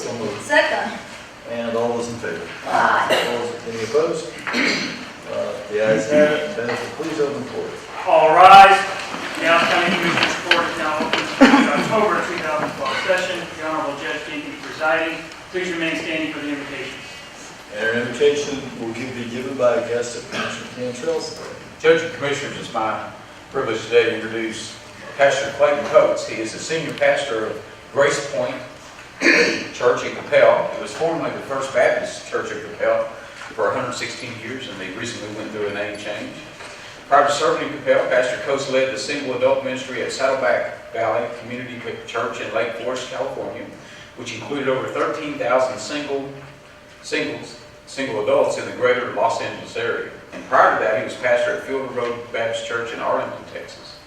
So moved. Second. And all those in favor? Aye. Any opposed? The ayes have it. Benefit, please open court. All rise. The Dallas County Commissioners Court is now open for the October 2012 session. The Honorable Judge Jenkins presiding. Please remain standing for the invocation. And our invitation will be given by a guest of Commissioner Cantrell's. Judge and Commissioners, it's my privilege today to introduce Pastor Clayton Coates. He is the senior pastor of Grace Point Church in Capel. It was formerly the First Baptist Church of Capel for 116 years, and they recently went through a name change. Prior to serving in Capel, Pastor Coates led the single adult ministry at Saddleback Valley Community Church in Lake Forest, California, which included over 13,000 single adults in the greater Los Angeles area. And prior to that, he was pastor at Field Road Baptist Church in Arlington, Texas.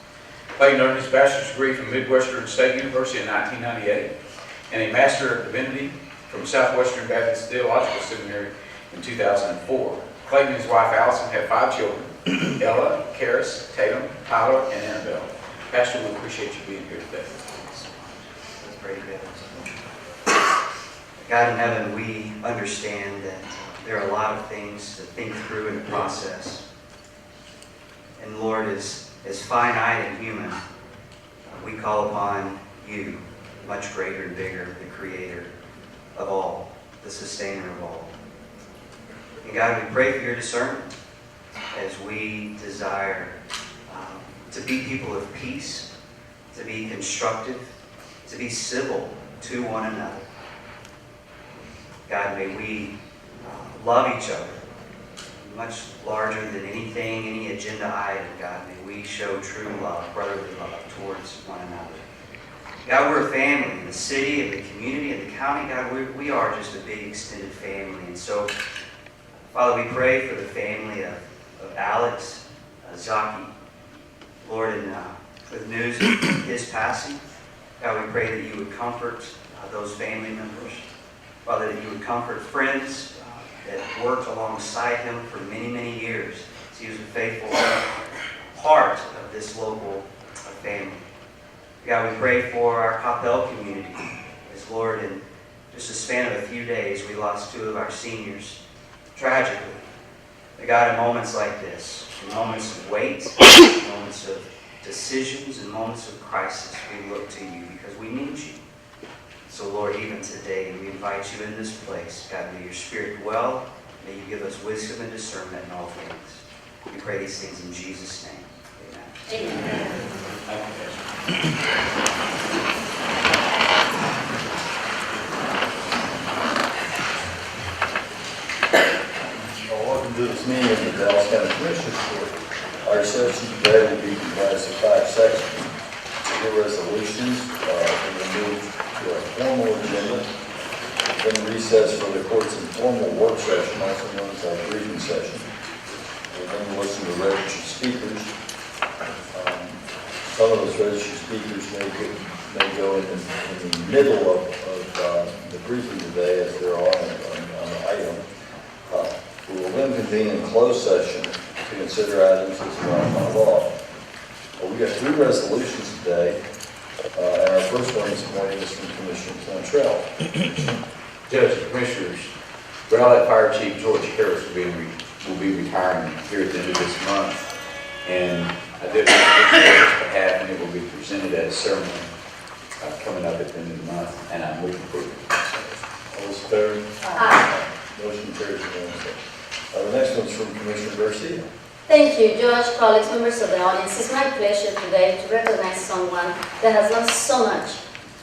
Clayton earned his bachelor's degree from Midwestern State University in 1998 and a Master of Divinity from Southwestern Baptist Theological Seminary in 2004. Clayton and his wife Allison have 5 children, Ella, Karis, Tatum, Tyler, and Annabelle. Pastor, we appreciate you being here today. Let's pray together. God in heaven, we understand that there are a lot of things to think through in the process. And Lord, as finite and human, we call upon you, much greater and bigger, the creator of all, the sustainer of all. And God, we pray for your discernment as we desire to be people of peace, to be constructive, to be civil to one another. God, may we love each other much larger than anything, any agenda item. God, may we show true love, brotherly love towards one another. God, we're a family in the city, in the community, in the county. God, we are just a big extended family. And so, Father, we pray for the family of Alex Zaki. Lord, and with news of his passing, God, we pray that you would comfort those family members. Father, that you would comfort friends that worked alongside him for many, many years. He was a faithful part of this local family. God, we pray for our Capel community. As Lord, in just a span of a few days, we lost 2 of our seniors tragically. But God, in moments like this, in moments of weight, in moments of decisions, in moments of crisis, we look to you because we need you. So Lord, even today, we invite you in this place. God, may your Spirit dwell. May you give us wisdom and discernment in all things. We pray these things in Jesus' name. Amen. Amen. Thank you, Pastor. Welcome to this meeting of the Dallas County Commissioners Court. Our session today will be comprised of 5 sections. The resolutions will move to a formal agenda, then recess for the court's informal work session, also known as our briefing session. We'll then listen to registered speakers. Some of those registered speakers may go in the middle of the briefing today as they're on an item. We will then convene in closed session to consider items as allowed by law. We got 3 resolutions today, and our first one this morning is from Commissioner Cantrell. Judge and Commissioners, Rowlett Fire Chief George Harris will be retiring here at the end of this month. And I did it on his behalf, and it will be presented at a ceremony coming up at the end of the month, and I'm looking forward to it. All those in favor? Aye. Motion carries unanimously. The next one's from Commissioner Garcia. Thank you, Judge, colleagues, members of the audience. It's my pleasure today to recognize someone that has done so much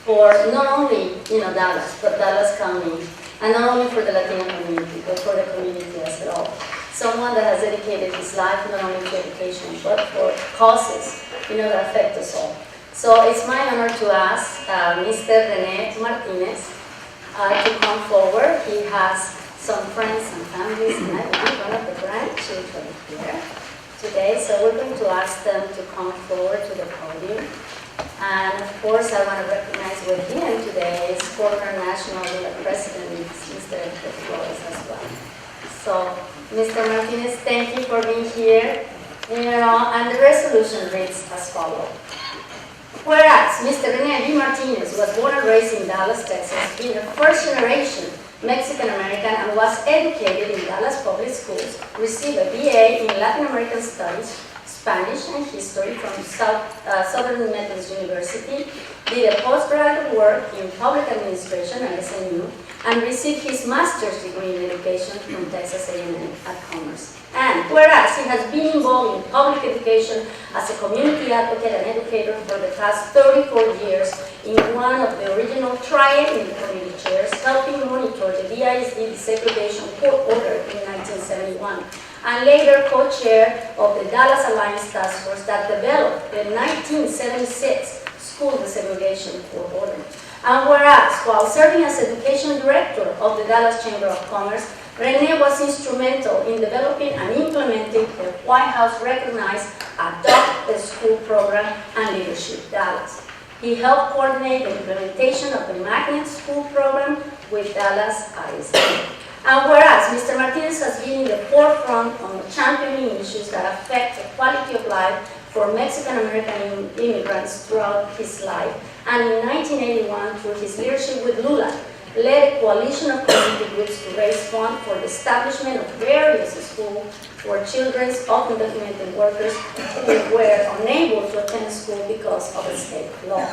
for not only Dallas, but Dallas County, and not only for the Latino community, but for the community as a whole. Someone that has dedicated his life not only to education, but for causes that affect us all. So it's my honor to ask Mr. Rene Martinez to come forward. He has some friends and families and one of the grandchildren here today. So we're going to ask them to come forward to the podium. And of course, I want to recognize with him today is former National President, Mr. Flores as well. So, Mr. Martinez, thank you for being here. And the resolution reads as follows. Whereas Mr. Rene V. Martinez was born and raised in Dallas, Texas, being a first-generation Mexican-American and was educated in Dallas public schools, received a BA in Latin American Studies, Spanish and History from Southern Methodist University, did a postgraduate work in public administration at SMU, and received his master's degree in education from Texas A&M at Commerce. And whereas he has been involved in public education as a community advocate and educator for the past 34 years in one of the original triennial committee chairs, helping monitor the DISD desegregation court order in 1971, and later co-chair of the Dallas Alliance Task Force that developed the 1976 school desegregation court order. And whereas, while serving as education director of the Dallas Chamber of Commerce, Rene was instrumental in developing and implementing the White House-recognized Adopt a School program and Leadership Dallas. He helped coordinate the implementation of the Magnet School program with Dallas ISD. And whereas Mr. Martinez has been in the forefront on championing issues that affect the quality of life for Mexican-American immigrants throughout his life, and in 1981, through his leadership with LULAC, led a coalition of community groups to raise funds for the establishment of various schools for children of undocumented workers who were unable to attend school because of the state laws.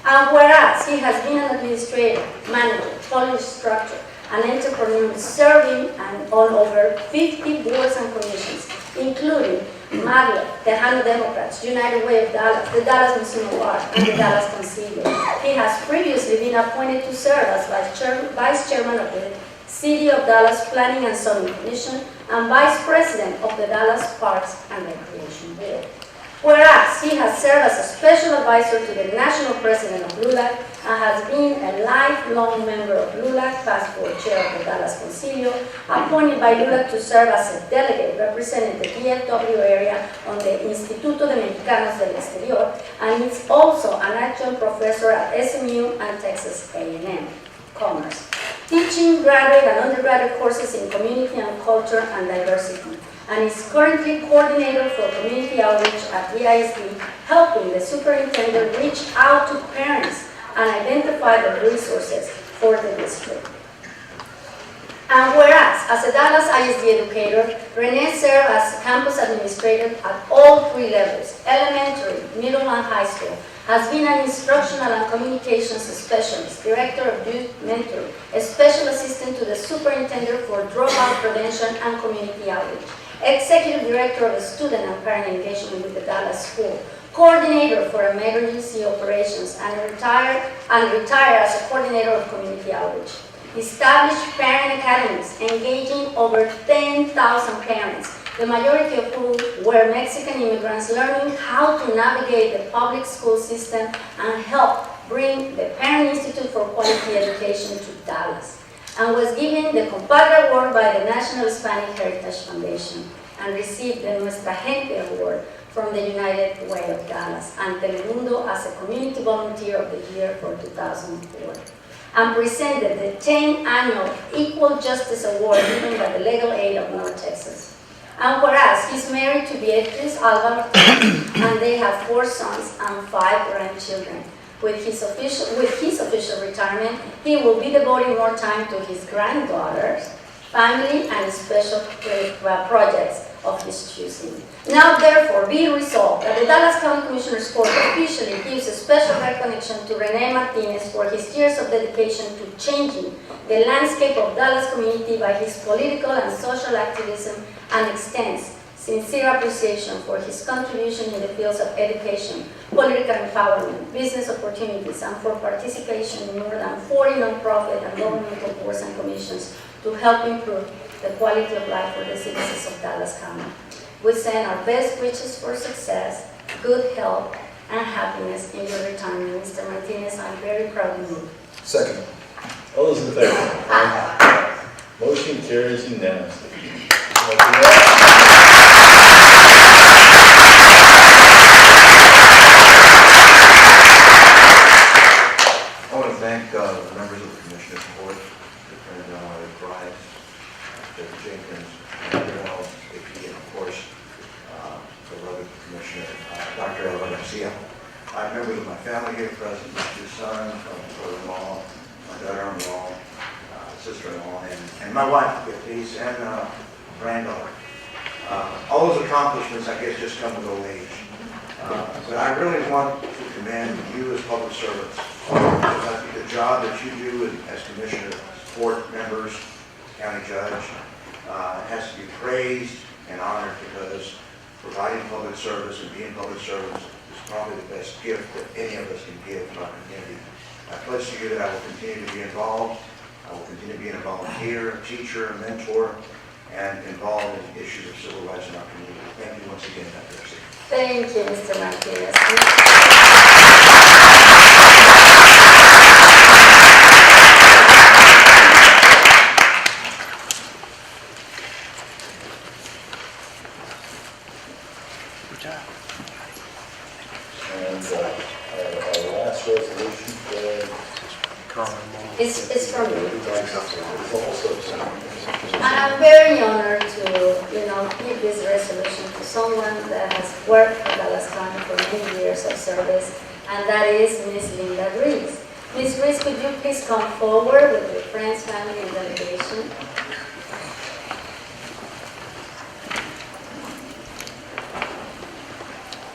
And whereas he has been an administrator, manager, college instructor, an entrepreneur serving on over 50 boards and commissions, including MAGLA, Tejano Democrats, United Way of Dallas, the Dallas Museum of Art, and the Dallas Concilio. He has previously been appointed to serve as Vice Chairman of the City of Dallas Planning and Zoning Commission and Vice President of the Dallas Parks and Recreation Board. Whereas he has served as a special advisor to the National President of LULAC and has been a lifelong member of LULAC, past board chair of the Dallas Concilio, appointed by LULAC to serve as a delegate representing the DFW area on the Instituto de Mexicanos del Exterior, and is also an adjunct professor at SMU and Texas A&M Commerce, teaching graduate and undergraduate courses in community and culture and diversity, and is currently coordinator for community outreach at DISD, helping the superintendent reach out to parents and identify the resources for the district. And whereas, as a Dallas ISD educator, Rene served as campus administrator at all 3 levels, elementary, middle, and high school, has been an instructional and communications specialist, director of youth mentoring, a special assistant to the superintendent for dropout prevention and community outreach, executive director of student and parent engagement with the Dallas School, coordinator for emergency operations, and retired as a coordinator of community outreach. Established parent academies engaging over 10,000 parents, the majority of whom were Mexican immigrants, learning how to navigate the public school system and help bring the Parent Institute for Quality Education to Dallas, and was given the Compadre Award by the National Hispanic Heritage Foundation, and received the Nuestra Gente Award from the United Way of Dallas, and Telemundo as a Community Volunteer of the Year for 2004, and presented the 10th Annual Equal Justice Award given by the Legal Aid of North Texas. And whereas he's married to Beatriz Alba and they have 4 sons and 5 grandchildren. With his official retirement, he will be devoting more time to his granddaughters, family, and special projects of his choosing. Now, therefore, be resolved that the Dallas County Commissioners Court officially gives a special recognition to Rene Martinez for his years of dedication to changing the landscape of Dallas community by his political and social activism, and extends sincere appreciation for his contribution in the fields of education, political empowerment, business opportunities, and for participation in more than 40 nonprofit and governmental boards and commissions to help improve the quality of life for the citizens of Dallas County. We send our best wishes for success, good health, and happiness in your retirement. Mr. Martinez, I'm very proud of you. Second. All those in favor? Aye. Motion carries unanimously. I want to thank the members of the Commissioners Board, Superintendent Bryce, David Jenkins, everyone else, and of course, the beloved Commissioner, Dr. Elva Garcia. I have members of my family here present, my two sons, my brother-in-law, my daughter-in-law, sister-in-law, and my wife, Beatrice, and granddaughter. All those accomplishments, I guess, just come with old age. But I really want to commend you as public servants. I think the job that you do as commissioner, court members, county judge, has to be praised and honored, because providing public service and being public servants is probably the best gift that any of us can give to our community. I pledge to you that I will continue to be involved. I will continue to be a volunteer, a teacher, a mentor, and involved in issues of civil rights in our community. Thank you once again, Dr. Garcia. Thank you, Mr. Martinez. And our last resolution It's from you. is also And I'm very honored to, give this resolution to someone that has worked for Dallas County for many years of service, and that is Miss Linda Reese. Miss Reese, could you please come forward with your friends, family, and delegation?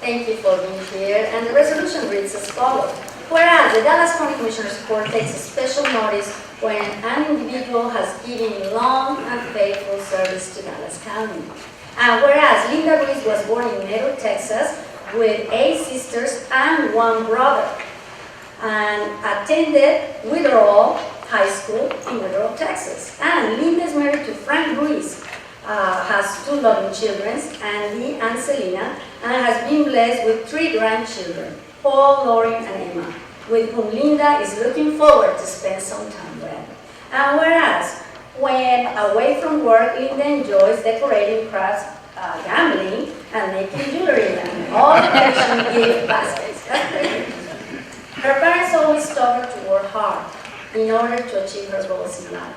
Thank you for being here. And the resolution reads as follows. Whereas the Dallas County Commissioners Court takes a special notice when an individual has given long and faithful service to Dallas County. And whereas Linda Reese was born in Meadow, Texas, with 8 sisters and 1 brother, and attended Witherall High School in Witherall, Texas. And Linda is married to Frank Reese, has 2 loving children, Andy and Selena, and has been blessed with 3 grandchildren, Paul, Lauren, and Emma, with whom Linda is looking forward to spend some time with. And whereas, when away from work, Linda enjoys decorating crafts, gambling, and making jewelry, and all collection gift baskets. That's pretty. Her parents always taught her to work hard in order to achieve her goals in life.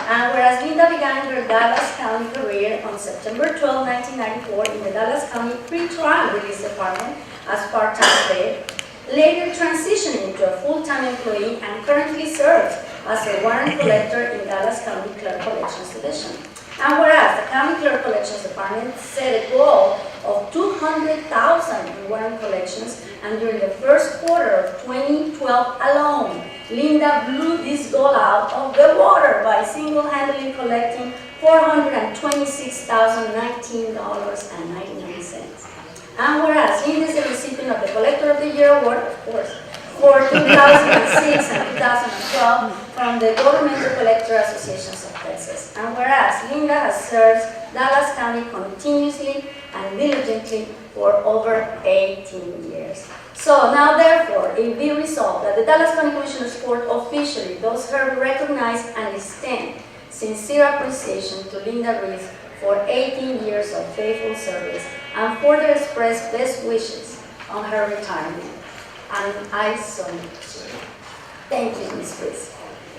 And whereas Linda began her Dallas County career on September 12, 1994 in the Dallas County Pre-Trial Release Department as part-time player, later transitioned into a full-time employee and currently serves as a warrant collector in Dallas County Clerk Collections Division. And whereas the County Clerk Collections Department set a goal of $200,000 in warrant collections, and during the first quarter of 2012 alone, Linda blew this goal out of the water by single-handedly collecting $426,019.99. And whereas Linda is the recipient of the Collector of the Year Award, of course, for 2006 and 2012 from the Governmental Collector Associations of Texas. And whereas Linda has served Dallas County continuously and diligently for over 18 years. So now therefore, it be resolved that the Dallas County Commissioners Court officially does her recognize and extend sincere appreciation to Linda Reese for 18 years of faithful service and further express best wishes on her retirement. And I so much. Thank you, Ms. Reese.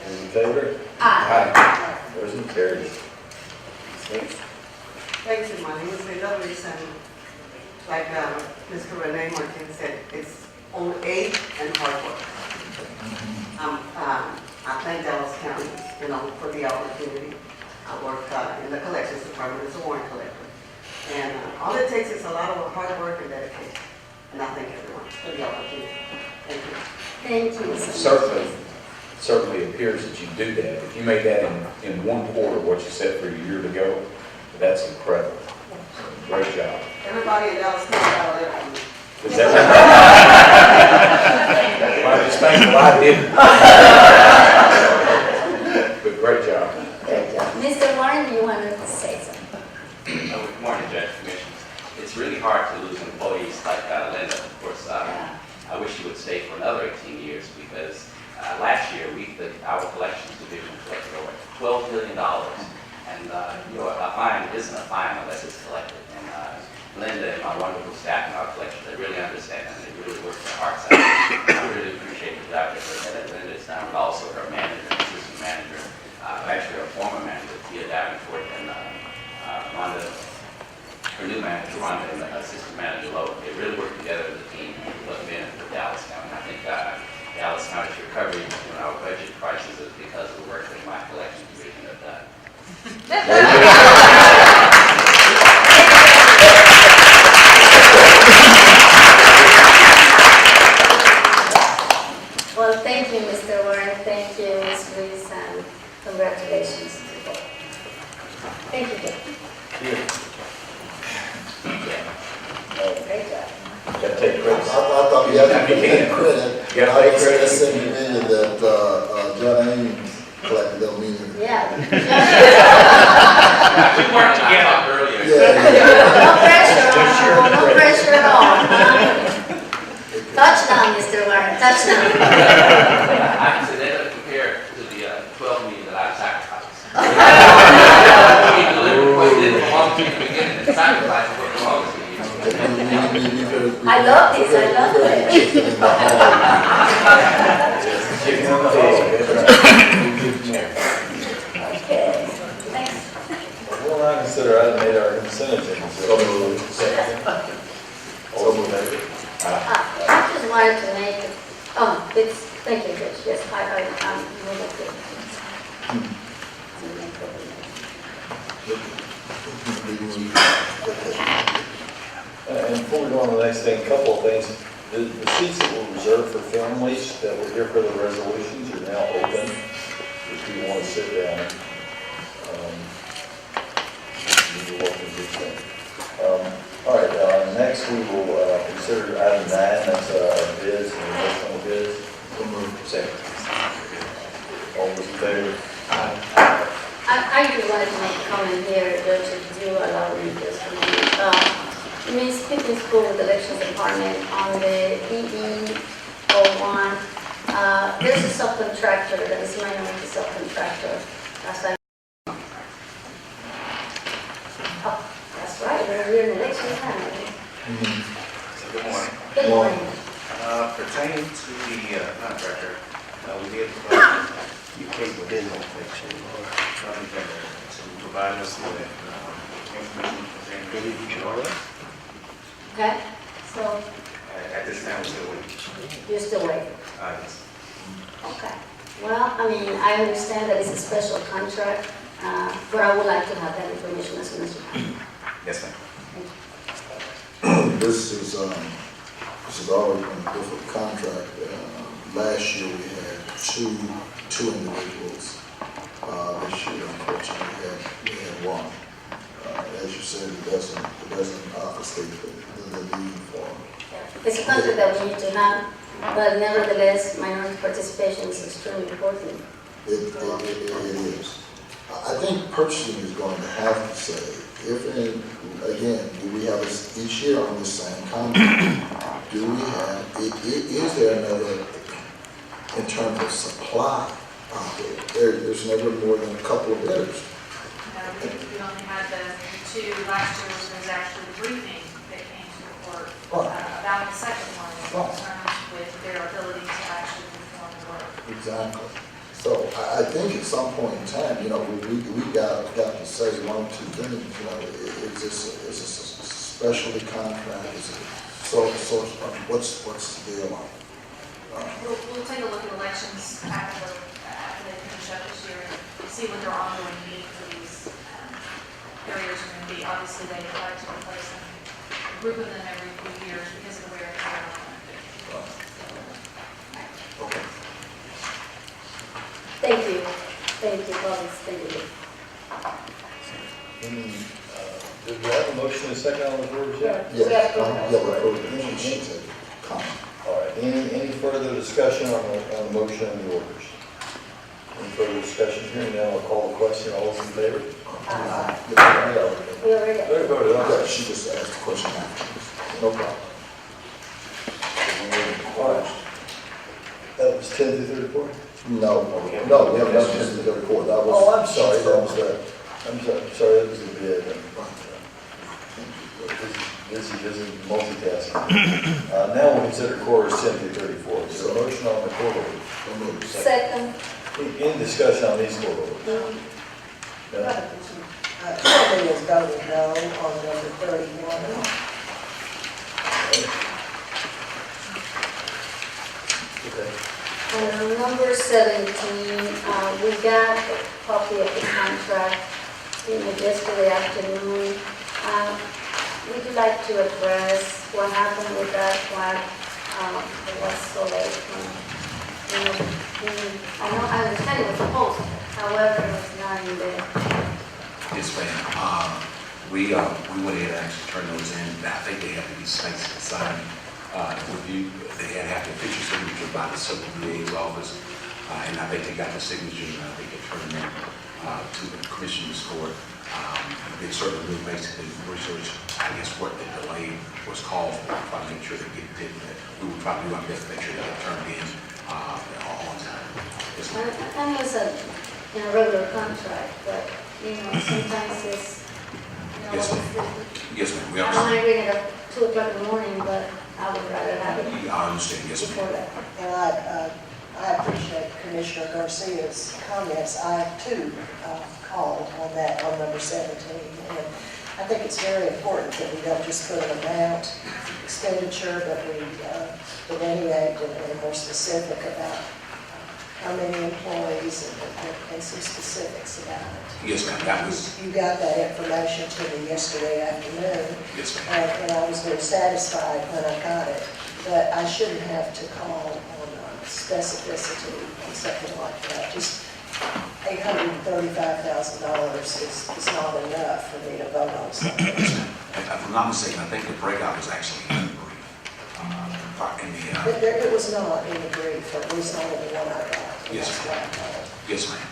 Any in favor? Aye. Motion carries. Thanks. Thank you. My name is Linda Reese, and like Mr. Renee Martin said, it's old age and hard work. I thank Dallas County, for the opportunity. I work in the collections department as a warrant collector. And all it takes is a lot of hard work and dedication. And I thank everyone for the opportunity. Thank you. Thank you so much. Certainly appears that you do that. If you made that in 1 quarter, what you said for a year to go, that's incredible. Great job. Everybody in Dallas County got a letter from me. Is that right? Well, I just thankful I didn't. But great job. Great job. Mr. Warren, do you want to say something? Good morning, Judge Commissioners. It's really hard to lose employees like Linda. Of course, I wish she would stay for another 18 years because last year our collections division collected over $12 million. And a fine isn't a fine unless it's collected. And Linda and my wonderful staff in our collection, they really understand and they really work their hearts out. I really appreciate the job that Linda has done, but also her manager, assistant manager, actually her former manager, Tia Davenport, and Rhonda, her new manager, Rhonda, and the assistant manager, Lowe. They really work together as a team to put men in the Dallas how much recovery in our budget prices is because of the work that my collection division have done. Well, thank you, Mr. Warren, thank you, Ms. Ruiz, and congratulations to both. Thank you, Jeff. Great job. Gotta take credit. I thought you had to take credit. You gotta take credit. That $70 million that John Ames collected, don't mean anything. Yeah. We worked together earlier. No pressure, no pressure at all. Touchdown, Mr. Warren, touchdown. I said that doesn't compare to the 12 million that I sacrificed. We delivered what didn't belong to you in the beginning and sacrificed what belongs to you. I love this, I love it. Chicken on the hog. Okay, thanks. We'll not consider item 8 our consent agenda. So moved. I just wanted to make, thank you, Rich, yes, I'm moving to. And before we go on to the next thing, a couple of things. The seats that were reserved for families that were here for the resolutions are now open. If you want to sit down, you're welcome to do so. All right, next we will consider item 9, that's our bids and additional bids. Second. All those in favor? I just wanted to make a comment here, Judge, if you allow me this. Ms. Pippin School with Elections Department on the EE01, there's a subcontractor, that is minority subcontractor. That's right, we're in election time. Good morning. Good morning. Pertaining to the contractor, we did within election or to provide us with information pertaining to Okay, so at this time, we're still waiting. you're still waiting. Yes. Okay. Well, I mean, I understand that it's a special contract, but I would like to have that information as soon as you can. Yes, ma'am. This has always been a different contract. Last year we had two individuals. This year, unfortunately, we had one. As you said, it doesn't obfuscate the need for. It's a contract that we need to have, but nevertheless, minority participation is extremely important. It is. I think purchasing is going to have to say, again, do we have each year on the same contract? Do we have, is there another, in terms of supply out there? There's never more than a couple of bidders. We only had the two. Last year was actually the briefing that came to the court about the second one concerned with their ability to actually perform the work. Exactly. So I think at some point in time, we got to say one or two things. Is this a specialty contract? Is it what's the deal on it? We'll take a look at elections after they finish up this year and see what their ongoing need for these areas are going to be. Obviously, they like to replace them, a group of them every few years because of the wear and tear on them. Okay. Thank you. Thank you, colleagues. Thank you. Did we have a motion and a second on the board yet? Yes. She said, comment. All right, any further discussion on the motion and the orders? Any further discussion here? Now I'll call the question. All those in favor? We already. Very voted on. Yeah, she just asked the question afterwards. No problem. All right. That was 10 through 34? No, we haven't done the report. That was. Oh, I'm sorry, that was that. I'm sorry, that was the bid. Busy multitasking. Now we'll consider quarters 10 through 34. Is there a motion on the court order? Second. Any discussion on these court orders? No? Somebody is voting no on number 31. Okay. Number 17, we got a copy of the contract, yesterday afternoon. Would you like to address what happened with that, why it was so late? I understand it was supposed, however, it was not in there. Yes, ma'am. We went ahead and actually turned those in. I think they have to be signed, reviewed. They have to official signature by the Circle DA's office. And I think they got the signature, and I think they turned them in to the Commissioner's Court. They certainly will basically research, I guess, what the delay was caused for, try to make sure they get it. We will try to do our best to make sure they get turned in on time. Yes, ma'am. And it's a regular contract, but, sometimes it's, Yes, ma'am. Yes, ma'am. We I don't understand. mind reading it at 2 o'clock in the morning, but I would rather have it I understand. Yes, ma'am. before that. And I appreciate Commissioner Garcia's comments. I too called on that on number 17. And I think it's very important that we don't just put an amount expenditure, but we delineate and are more specific about how many employees and some specifics about it. Yes, ma'am. That was. You got that information to me yesterday afternoon. Yes, ma'am. And I was very satisfied when I got it, but I shouldn't have to call on specificity and something like that. Just $835,000 is not enough for me to vote on something. If I'm not mistaken, I think the breakout was actually in the brief. It was not in the brief, or at least not in the one I got. Yes, That's what I called. Yes, ma'am.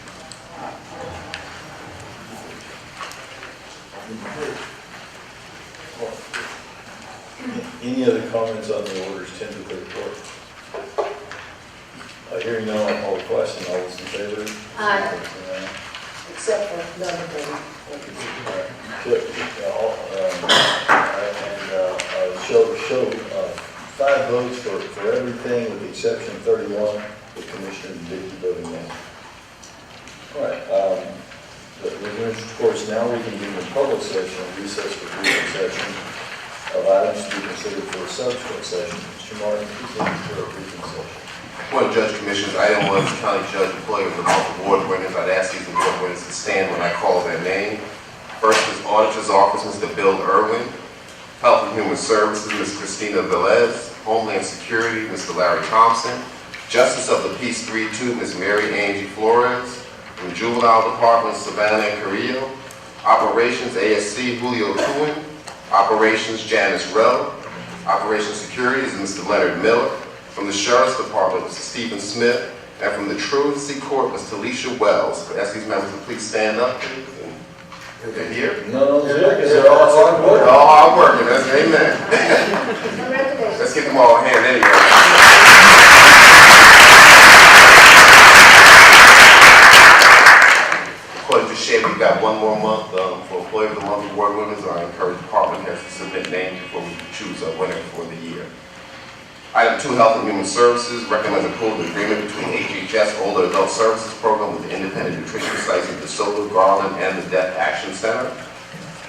Any other comments on the orders 10 to 34? Hearing none, I'll call the question. All those in favor? Aye. Except for number 3. Show 5 votes for everything with the exception of 31, with Commissioner Dickey voting yes. All right. Of course, now we can do the public session and recess for brief session of items to be considered for a subsequent session. Mr. Martin, please take for a briefing session. Point Judge Commissioners, item 1 is County Judge employee of the month award winners. I'd ask these award winners to stand when I call their name. First is Auditor's Office, Mr. Bill Irwin. Health and Human Services, Ms. Christina Velez. Homeland Security, Mr. Larry Thompson. Justice of the Peace 3-2, Ms. Mary Angie Flores. From Juvenile Department, Savannah Carrillo. Operations, ASC, Julio Kuhn. Operations, Janice Rell. Operations Security is Mr. Leonard Miller. From the Sheriff's Department, Mr. Stephen Smith. And from the Truancy Court, Ms. Talisha Wells. Could I ask these members to please stand up, please? They're here. No, because they're all hard work. They're all hard working, that's amen. Congratulations. Let's give them all a hand anyway. According to SHADE, we've got one more month for Employee of the Month award winners. I encourage department heads to submit names before we choose a winner for the year. Item 2, Health and Human Services recommends approval of agreement between HHS Older Adult Services Program with the Independent Nutrition Sites in DeSoto, Garland, and the Deaf Action Center.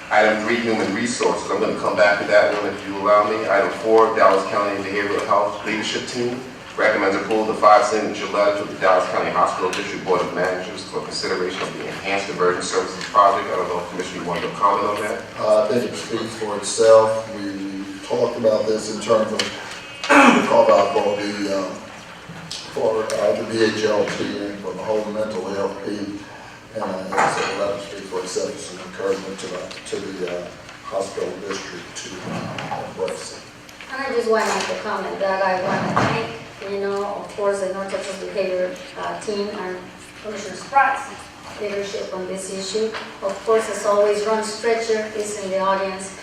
Item 3, Human Resources. I'm going to come back to that one if you allow me. Item 4, Dallas County Behavioral Health Leadership Team recommends approval of the 5-signature letter to the Dallas County Hospital District Board of Managers for consideration of the Enhanced Emergency Services Project. I don't know if Commissioner wanted to comment on that. I think it speaks for itself. We talked about this in terms of call out for the BHLT and for the whole mental health piece. And so that speaks for itself. It's an encouragement to the hospital district to embrace it. And I just want to make a comment that I want to thank, of course, the North Texas Behavior team and Commissioner Spratt's leadership on this issue. Of course, as always, Ron Stretcher is in the audience,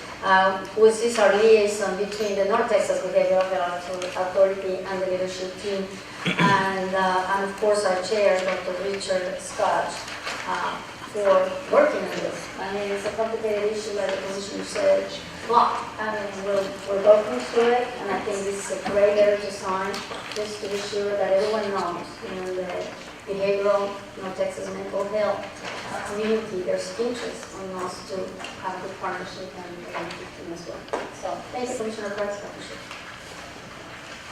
which is our liaison between the North Texas Behavioral Health Authority and the leadership team, and of course our chair, Dr. Richard Scott, for working on this. I mean, it's a complicated issue, like the Commissioner said, but we're working through it, and I think this is a great letter to sign, just to be sure that everyone knows, the behavioral, Texas mental health community, there's interest on us to have the partnership and benefit them as well. So, thank you, Commissioner Price.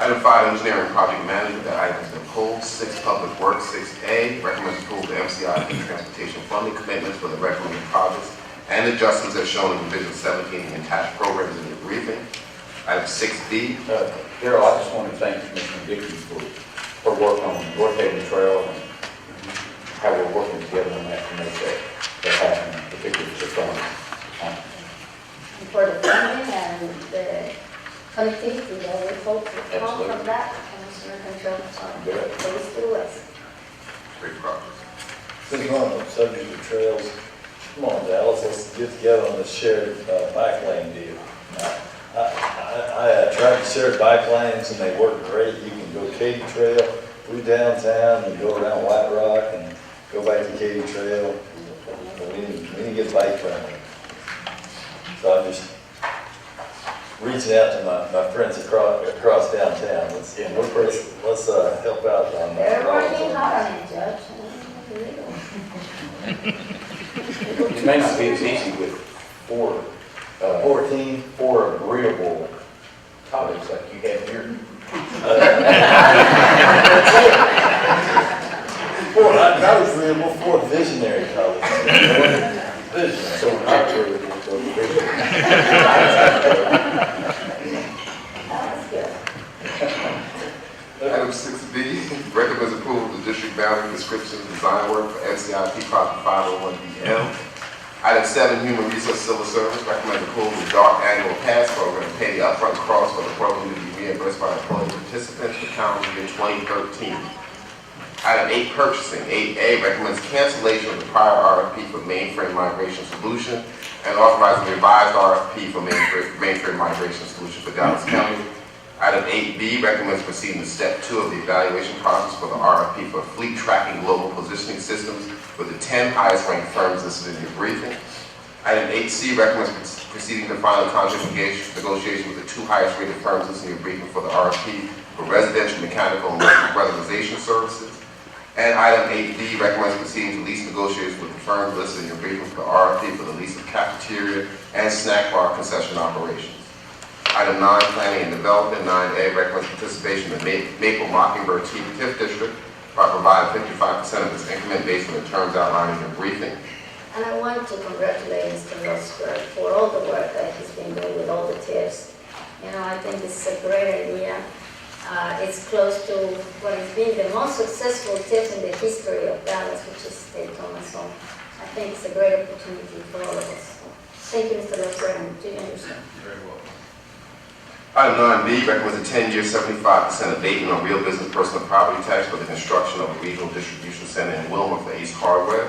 Item 5, engineering project management, that item has been pulled. 6, public works, 6A, recommends approval of the MCI transportation funding commitments for the recommended projects and adjustments as shown in Division 17 and attached programs in your briefing. Item 6B, Darrell, I just want to thank Commissioner Dickey for working on North Haven Trail and how we're working together on that to make that happen, particularly for funding. For the funding and the connectivity that we hope to come Absolutely. from that, Commissioner Control, so Good. please do us. great progress. Since we're on the subject of trails, come on Dallas, let's get together on this shared bike lane deal. I tried the shared bike lanes and they work great. You can go Katy Trail through downtown and go around White Rock and go back to Katy Trail. But we need to get bike friendly. So I'm just reaching out to my friends across downtown. Let's help out on that. They're working hard on it, Judge. It may not be as easy with four agreeable topics like you have here. Not agreeable, 4 visionary colleagues. Visionary. So we're not agreeable. That's good. Item 6B, recommends approval of the district boundary description design work for NCIP Project 501BL. Item 7, human resource civil service, recommends approval of the DART annual pass program, pay the upfront cost for the program to be reimbursed by employee participants for calendar year 2013. Item 8, purchasing. 8A, recommends cancellation of the prior RFP for mainframe migration solution and authorizing revised RFP for mainframe migration solution for Dallas County. Item 8B, recommends proceeding to step 2 of the evaluation process for the RFP for fleet tracking global positioning systems with the 10 highest ranked firms listed in your briefing. Item 8C, recommends proceeding to final contract negotiation with the 2 highest rated firms listed in your briefing for the RFP for residential, mechanical, and weatherization services. And item 8D, recommends proceeding to lease negotiations with the firms listed in your briefing for the RFP for the lease of cafeteria and snack bar concession operations. Item 9, planning and development. 9A, recommends participation in the Maple Mockingbird TIF district by providing 55% of its increment based on the terms outlined in your briefing. And I want to congratulate Mr. Rosberg for all the work that he's been doing with all the tiers. You know, I think this is a great idea. It's close to what has been the most successful TIF in the history of Dallas, which is Daytona. So I think it's a great opportunity for all of us. So, thank you, Mr. Rosberg, and to you, understand. Very well. Item 9B, recommends a 10-year 75% abatement on real business personal property tax for the construction of a regional distribution center in Wilmer for Ace Hardware.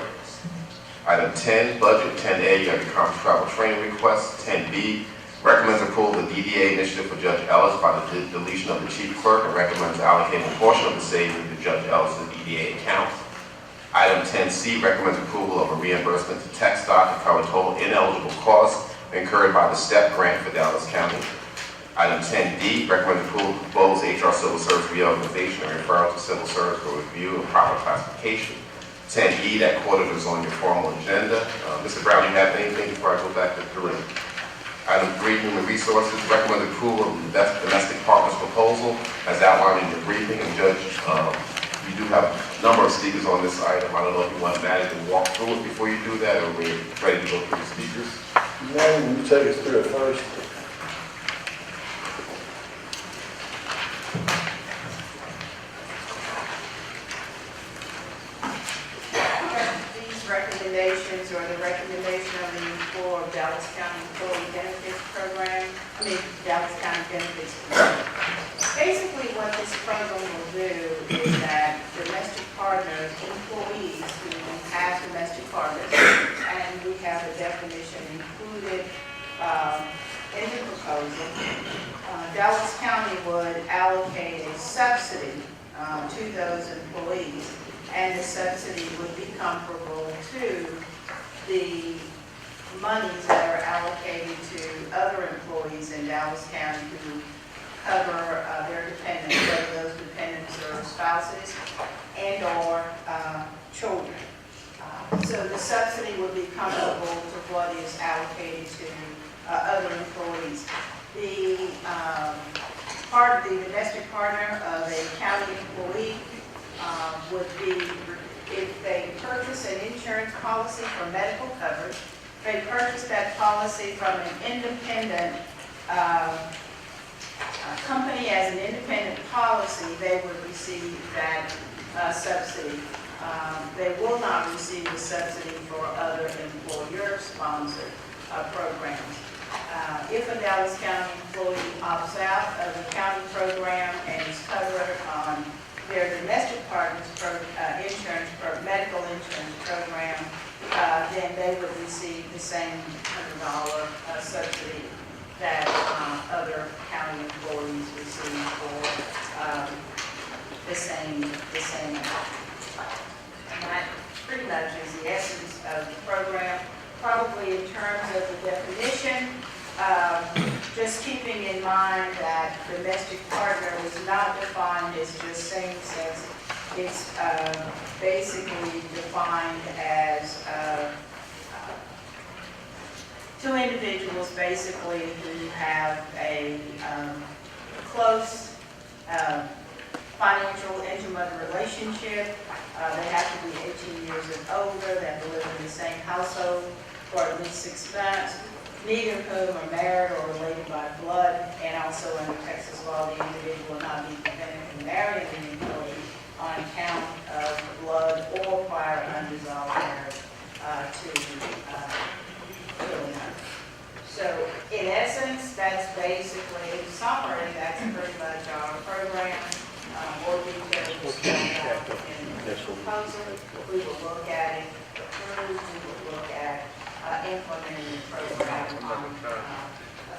Item 10, budget. 10A, you have your conference travel training request. 10B, recommends approval of the DDA initiative for Judge Ellis by the deletion of the chief clerk and recommends allocating a portion of the savings to Judge Ellis' DDA account. Item 10C, recommends approval of a reimbursement to TechStock to cover total ineligible costs incurred by the STEP grant for Dallas County. Item 10D, recommends approval of proposed HR civil service reorganization and referral to civil service for review and proper classification. 10E, that quarter is on your formal agenda. Mr. Brown, you have anything before I go back to 3? Item 3, human resources, recommend approval of the domestic partners proposal as outlined in your briefing. And Judge, you do have a number of speakers on this item. I don't know if you want Maddie to walk through it before you do that, or we're ready to go through the speakers. Maddie, will you take us through it first? These recommendations are the recommendation of the floor of Dallas County Employee Benefits Program, Dallas County Benefits Program. Basically what this program will do is that domestic partners, employees who have domestic partners, and we have a definition included in the proposal, Dallas County would allocate a subsidy to those employees, and the subsidy would be comparable to the monies that are allocated to other employees in Dallas County who cover their dependents, whether those dependents are spouses and or children. So the subsidy would be comparable to what is allocated to other employees. The the domestic partner of a county employee would be if they purchase an insurance policy for medical coverage, they purchase that policy from an independent company as an independent policy, they would receive that subsidy. They will not receive the subsidy for other employer-sponsored programs. If a Dallas County employee opts out of the county program and is covered on their domestic partner's medical insurance program, then they would receive the same $100 subsidy that other county employees receive for the same amount. And that pretty much is the essence of the program. Probably in terms of the definition, just keeping in mind that domestic partner is not defined as just same-sex. It's basically defined as two individuals basically who have a close financial intimate relationship. They have to be 18 years and older. They have to live in the same household for at least 6 months. Neither of whom are married or related by blood, and also under Texas law, the individual will not be prevented from marrying an employee on account of blood or prior undissolved marriage to another. So, in essence, that's basically, in summary, that's pretty much our program. More details will come out in the proposal. We will look at it, approve, we will look at implementing the program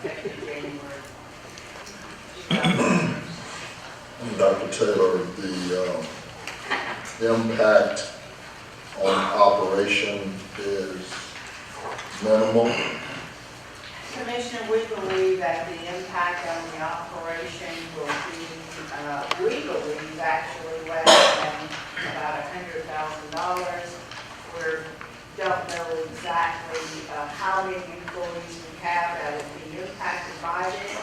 effective January. Dr. Taylor, the impact on operation is minimal. Commissioner, we believe that the impact on the operation will be, we believe actually less than about $100,000. We don't know exactly how many employees we have that would be impacted by this.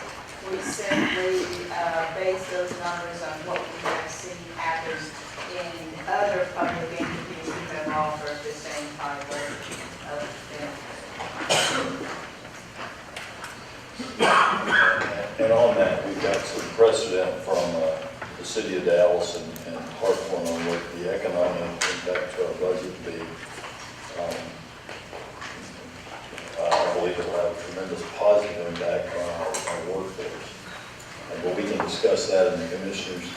We simply base those numbers on what we have seen happen in other public entities that offer the same kind of benefit. And on that, we've got some precedent from the city of Dallas and Hartford on what the economic impact to our budget would be. I believe it will have a tremendous positive impact on our workforce. But we can discuss that in the commissioners'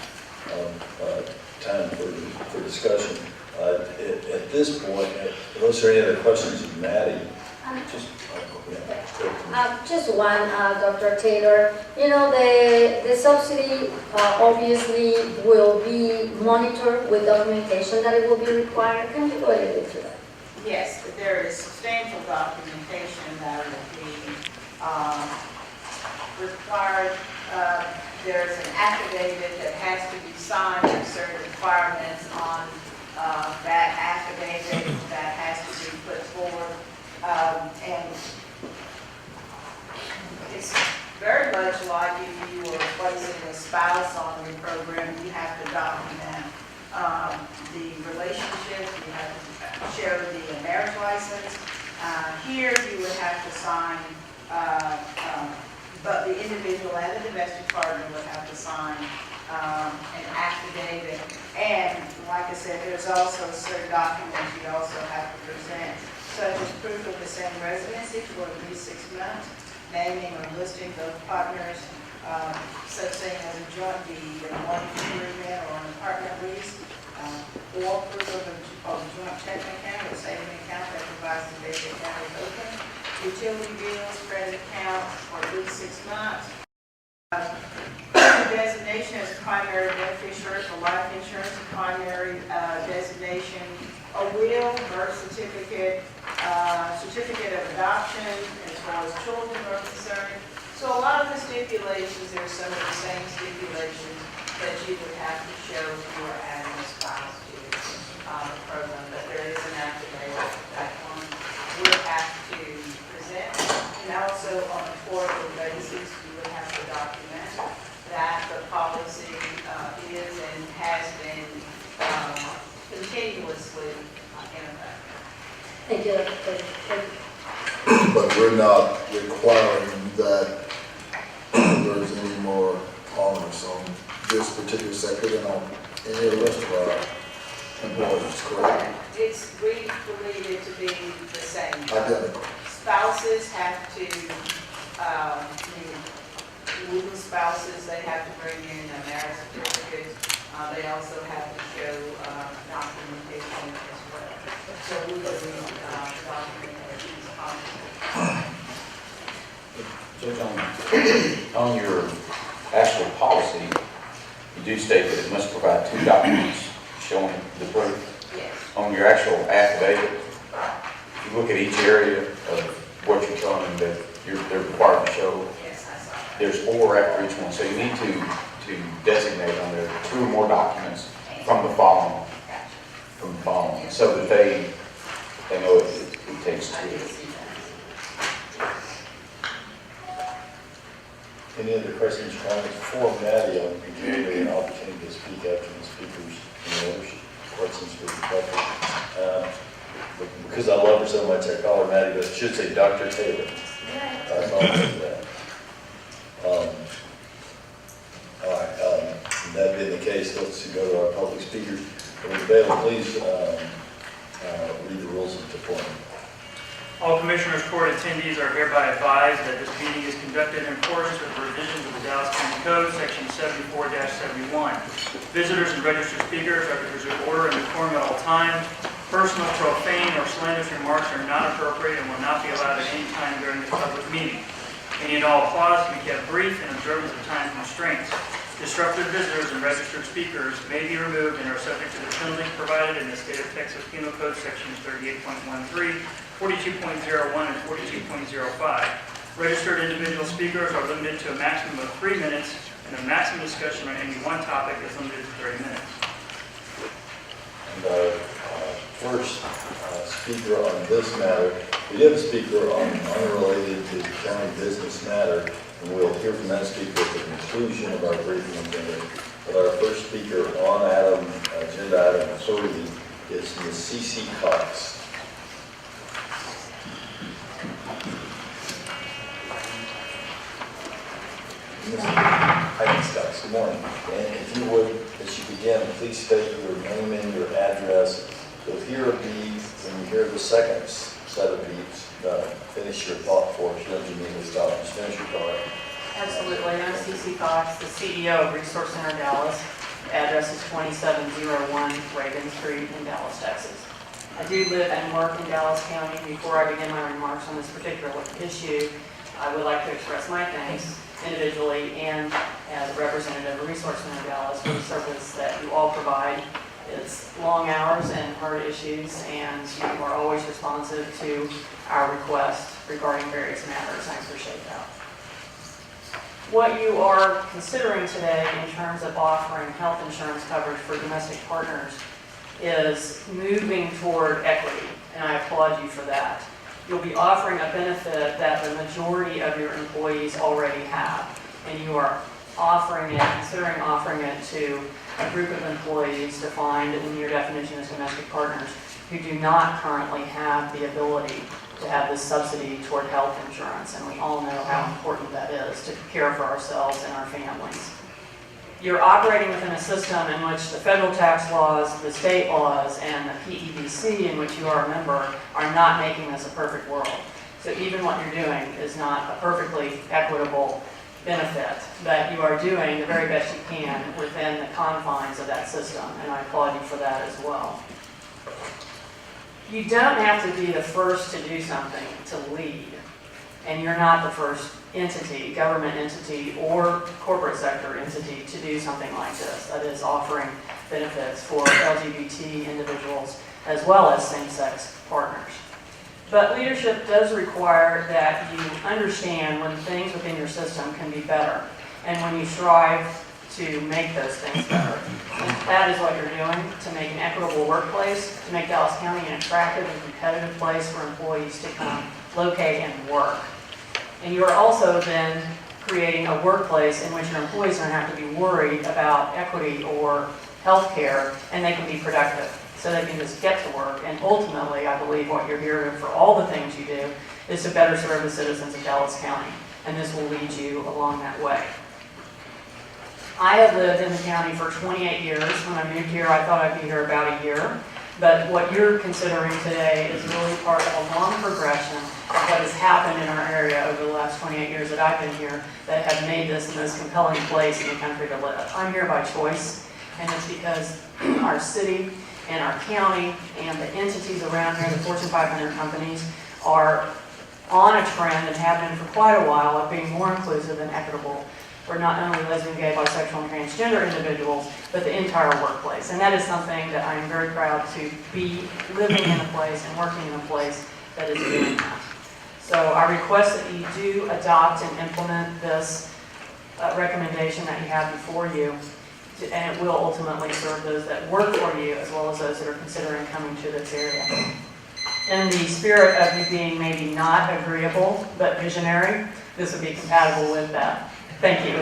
time for discussion. At this point, unless there are any other questions of Maddie, Just one, Dr. Taylor. You know, the subsidy obviously will be monitored with documentation that it will be required. Can you go a little bit through that? Yes, there is substantial documentation that will be required. There's an affidavit that has to be signed. There's certain requirements on that affidavit that has to be put forward. And it's very much like if you were placing a spouse on your program, you have to document the relationship, you have to show the marriage license. Here you would have to sign, but the individual and the domestic partner would have to sign an affidavit. And like I said, there's also certain documents you also have to present, such as proof of the same residency for at least 6 months, naming or listing both partners, such thing as a joint deed, a mortgage agreement, or an apartment lease, or proof of a joint checking account or saving account that provides the basic account is open, utility bills, credit account for at least 6 months. Designation as a primary beneficiary for life insurance, a primary designation, a will, birth certificate, certificate of adoption, as far as children are concerned. So a lot of the stipulations, there's some of the same stipulations that you would have to show if you were adding a spouse to the program, but there is an affidavit that one would have to present. And also on a quarterly basis, you would have to document that the policy is and has been continuously in effect. Thank you, Dr. Taylor. But we're not requiring that there's any more honors on this particular sector than on any of the rest of our employees, correct? We believe it to be the same. Identical. Spouses have to, legal spouses, they have to bring in a marriage certificate. They also have to show documentation as well. So we believe documentation is common. Judge, on your actual policy, you do state that it must provide 2 documents showing the proof. Yes. On your actual affidavit, if you look at each area of what you're telling them that they're required to show, Yes, I saw that. there's or after each one. So you need to designate on there 2 or more documents from the following, so that they know it takes I did 2. see that. Any other questions, comments? Before Maddie, I'll give you an opportunity to speak after the speakers and others. Questions for the public. Because I love her so much, I call her Maddie, but I should say Dr. Taylor. I apologize for that. All right, that being the case, let's go to our public speakers. Bailey, please read the rules of deployment. All Commissioners Court attendees are hereby advised that this meeting is conducted in accordance with the revisions of the Dallas County Code, Section 74-71. Visitors and registered speakers are to preserve order and decorum at all times. Personal, profane, or slanderous remarks are not appropriate and will not be allowed at any time during this public meeting. Any and all applause to be kept brief in observance of time constraints. Disruptive visitors and registered speakers may be removed and are subject to the penalties provided in the State of Texas Penal Code Sections 38.13, 42.01, and 42.05. Registered individual speakers are limited to a maximum of 3 minutes, and the maximum discussion on any one topic is limited to 30 minutes. And our first speaker on this matter, we have a speaker on unrelated to county business matter, and we'll hear from that speaker at the conclusion of our briefing agenda. But our first speaker on agenda item 30 is Ms. C.C. Cox. Hi, Ms. Cox. Good morning. And if you would, as you begin, please state your name and your address. You'll hear a beep. When you hear the second set of beeps, finish your thought for us. You don't need to stop. Just finish your thought. Absolutely. I'm C.C. Cox, the CEO of Resource Center Dallas. The address is 2701 Reagan Street in Dallas, Texas. I do live and work in Dallas County. Before I begin my remarks on this particular issue, I would like to express my thanks individually and as a representative of Resource Center Dallas for the service that you all provide. It's long hours and hard issues, and you are always responsive to our requests regarding various matters. I appreciate that. What you are considering today in terms of offering health insurance coverage for domestic partners is moving toward equity, and I applaud you for that. You'll be offering a benefit that the majority of your employees already have, and you are offering it, considering offering it to a group of employees defined in your definition as domestic partners who do not currently have the ability to have this subsidy toward health insurance, and we all know how important that is to care for ourselves and our families. You're operating within a system in which the federal tax laws, the state laws, and the PEBC, in which you are a member, are not making this a perfect world. So even what you're doing is not a perfectly equitable benefit, but you are doing the very best you can within the confines of that system, and I applaud you for that as well. You don't have to be the first to do something to lead, and you're not the first entity, government entity or corporate sector entity to do something like this, that is offering benefits for LGBT individuals as well as same-sex partners. But leadership does require that you understand when things within your system can be better, and when you strive to make those things better. And that is what you're doing to make an equitable workplace, to make Dallas County an attractive and competitive place for employees to come locate and work. And you are also then creating a workplace in which your employees don't have to be worried about equity or health care, and they can be productive. So they can just get to work. And ultimately, I believe what you're here for all the things you do is to better serve the citizens of Dallas County. And this will lead you along that way. I have lived in the county for 28 years. When I moved here, I thought I'd be here about a year. But what you're considering today is really part of a long progression of what has happened in our area over the last 28 years that I've been here that have made this the most compelling place in the country to live. I'm here by choice, and it's because our city and our county and the entities around here, the Fortune 500 companies, are on a trend and have been for quite a while of being more inclusive and equitable for not only lesbian, gay, bisexual, and transgender individuals, but the entire workplace. And that is something that I am very proud to be living in a place and working in a place that is doing that. So I request that you do adopt and implement this recommendation that you have before you, and it will ultimately serve those that work for you as well as those that are considering coming to this area. In the spirit of you being maybe not agreeable, but visionary, this would be compatible with that. Thank you.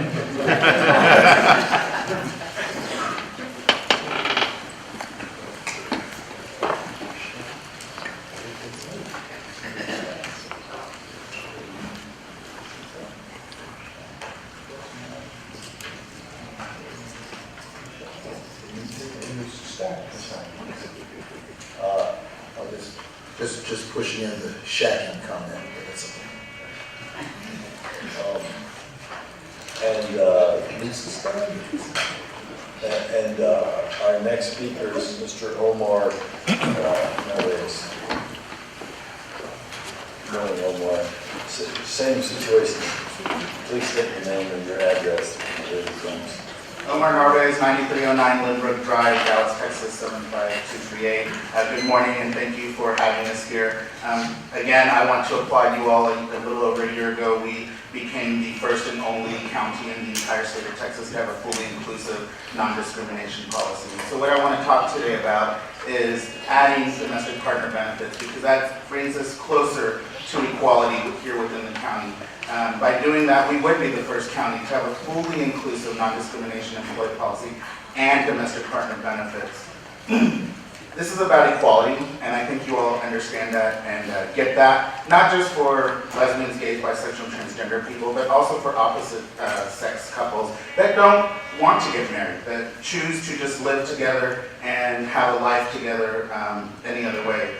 I'll just pushing in the shacking comment, but that's okay. And our next speaker is Mr. Omar Morales. Morning, Omar. Same situation. Please state your name and your address. Omar Narvaez, 9309 Lindbrook Drive, Dallas, Texas, 75238. Good morning, and thank you for having us here. Again, I want to applaud you all. A little over a year ago, we became the first and only county in the entire state of Texas to have a fully inclusive non-discrimination policy. So what I want to talk today about is adding domestic partner benefits, because that brings us closer to equality here within the county. By doing that, we would be the first county to have a fully inclusive non-discrimination employee policy and domestic partner benefits. This is about equality, and I think you all understand that and get that, not just for lesbians, gays, bisexual, transgender people, but also for opposite sex couples that don't want to get married, that choose to just live together and have a life together any other way,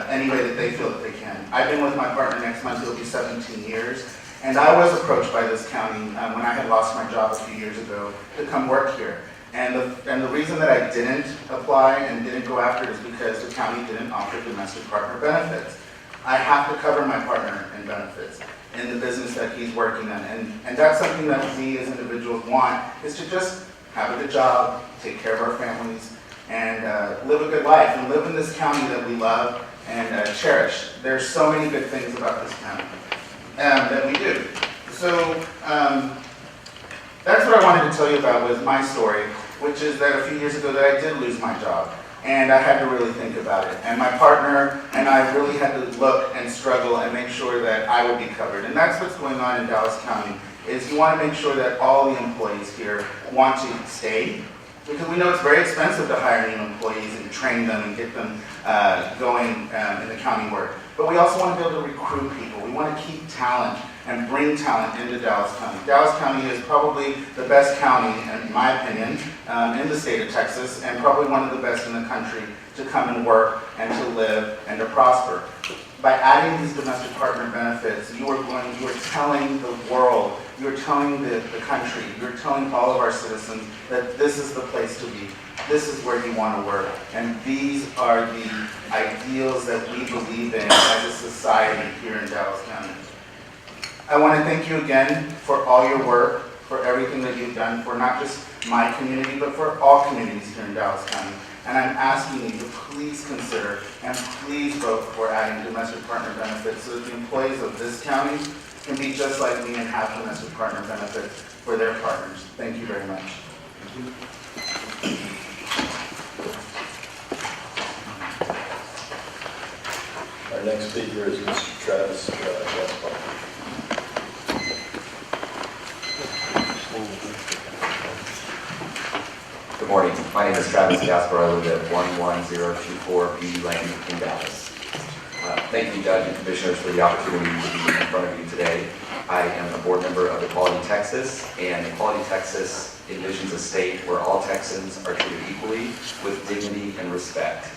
any way that they feel that they can. I've been with my partner next month, it'll be 17 years. And I was approached by this county when I had lost my job a few years ago to come work here. And the reason that I didn't apply and didn't go after it is because the county didn't offer domestic partner benefits. I have to cover my partner in benefits in the business that he's working in. And that's something that we as individuals want, is to just have a good job, take care of our families, and live a good life and live in this county that we love and cherish. There's so many good things about this county that we do. So that's what I wanted to tell you about was my story, which is that a few years ago that I did lose my job. And I had to really think about it. And my partner and I really had to look and struggle and make sure that I would be covered. And that's what's going on in Dallas County, is you want to make sure that all the employees here want to stay, because we know it's very expensive to hire new employees and train them and get them going in the county work. But we also want to be able to recruit people. We want to keep talent and bring talent into Dallas County. Dallas County is probably the best county, in my opinion, in the state of Texas, and probably one of the best in the country to come and work and to live and to prosper. By adding these domestic partner benefits, you are telling the world, you're telling the country, you're telling all of our citizens that this is the place to be. This is where you want to work. And these are the ideals that we believe in as a society here in Dallas County. I want to thank you again for all your work, for everything that you've done for not just my community, but for all communities here in Dallas County. And I'm asking you to please consider and please vote for adding domestic partner benefits so that the employees of this county can be just like me and have domestic partner benefits for their partners. Thank you very much. Our next speaker is Mr. Travis Gaspar. My name is Travis Gasper. I live at 11024 P Lane in Dallas. Thank you, Judge and Commissioners, for the opportunity to be in front of you today. I am a board member of Equality Texas, and Equality Texas envisions a state where all Texans are treated equally with dignity and respect.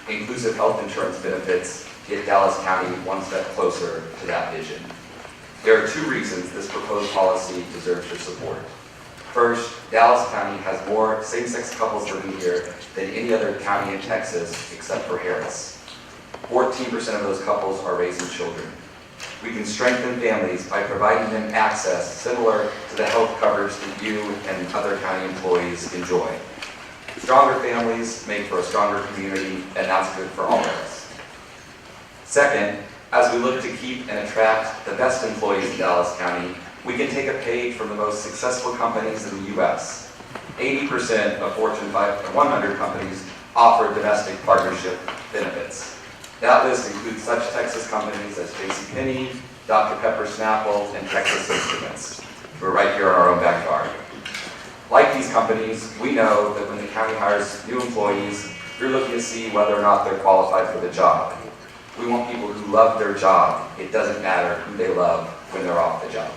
Inclusive health insurance benefits get Dallas County one step closer to that vision. There are 2 reasons this proposed policy deserves your support. First, Dallas County has more same-sex couples living here than any other county in Texas except for Harris. 14% of those couples are raising children. We can strengthen families by providing them access similar to the health coverage that you and other county employees enjoy. Stronger families make for a stronger community, and that's good for all of us. Second, as we look to keep and attract the best employees in Dallas County, we can take a page from the most successful companies in the U.S. 80% of Fortune 100 companies offer domestic partnership benefits. That list includes such Texas companies as JCPenney, Dr. Pepper Snapple, and Texas Instruments, who are right here in our own backyard. Like these companies, we know that when the county hires new employees, you're looking to see whether or not they're qualified for the job. We want people who love their job. It doesn't matter who they love when they're off the job.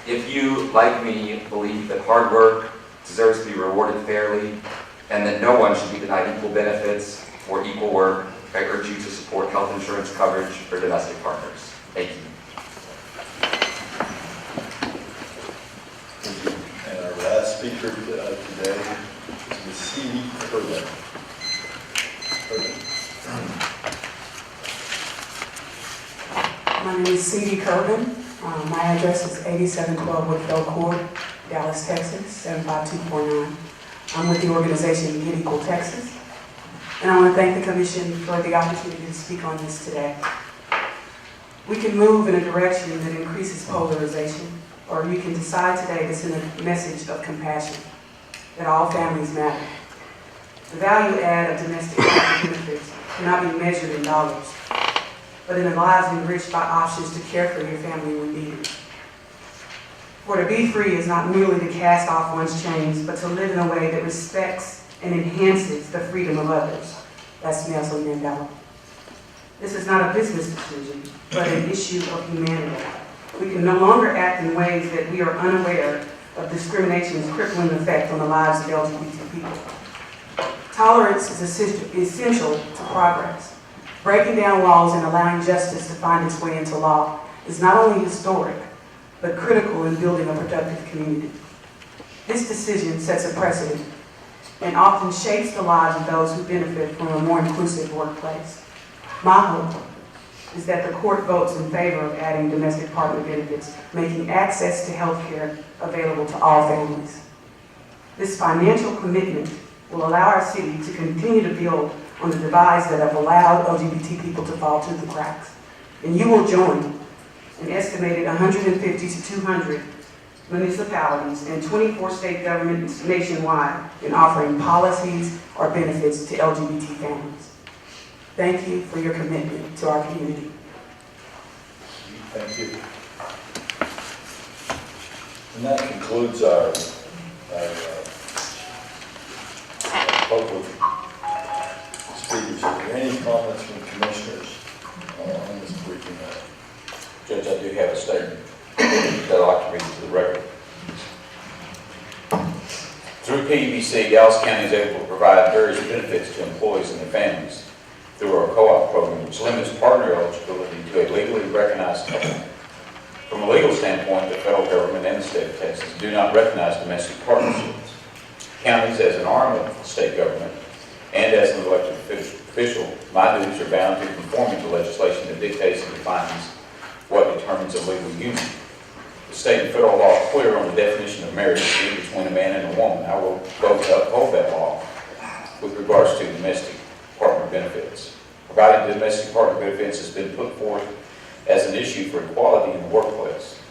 If you, like me, believe that hard work deserves to be rewarded fairly, and that no one should be denied equal benefits for equal work, I urge you to support health insurance coverage for domestic partners. Thank you. Thank you. And our last speaker today is Ms. C.D. Kerwin. My name is C.D. Kerwin. My address is 8712 Woodfield Court, Dallas, Texas, 75249. I'm with the organization Get Equal Texas. And I want to thank the Commission for the opportunity to speak on this today. We can move in a direction that increases polarization, or you can decide today to send a message of compassion, that all families matter. The value add of domestic benefits cannot be measured in dollars, but in the lives enriched by options to care for your family when needed. For to be free is not merely to cast off one's chains, but to live in a way that respects and enhances the freedom of others. That's Nelson Mandela. This is not a business decision, but an issue of humanity. We can no longer act in ways that we are unaware of discrimination's crippling effect on the lives of LGBT people. Tolerance is essential to progress. Breaking down walls and allowing justice to find its way into law is not only historic, but critical in building a productive community. This decision sets a precedent and often shapes the lives of those who benefit from a more inclusive workplace. My hope is that the court votes in favor of adding domestic partner benefits, making access to health care available to all families. This financial commitment will allow our city to continue to build on the divides that have allowed LGBT people to fall through the cracks. And you will join an estimated 150 to 200 municipalities and 24 state governments nationwide in offering policies or benefits to LGBT families. Thank you for your commitment to our community. Thank you. And that concludes our public speakers. Are there any comments from commissioners on this briefing? Judge, I do have a statement that I'd like to read to the record. Through PEBC, Dallas County is able to provide various benefits to employees and their families through our co-op program, which limits partner eligibility to a legally recognized couple. From a legal standpoint, the federal government and the state of Texas do not recognize domestic partnerships. Counties, as an arm of the state government and as an elected official, my duties are bound to conforming to legislation that dictates and defines what determines a legal union. The state and federal law are clear on the definition of marriage between a man and a woman. I will vote to uphold that law with regards to domestic partner benefits. Providing domestic partner benefits has been put forth as an issue for equality in the workplace,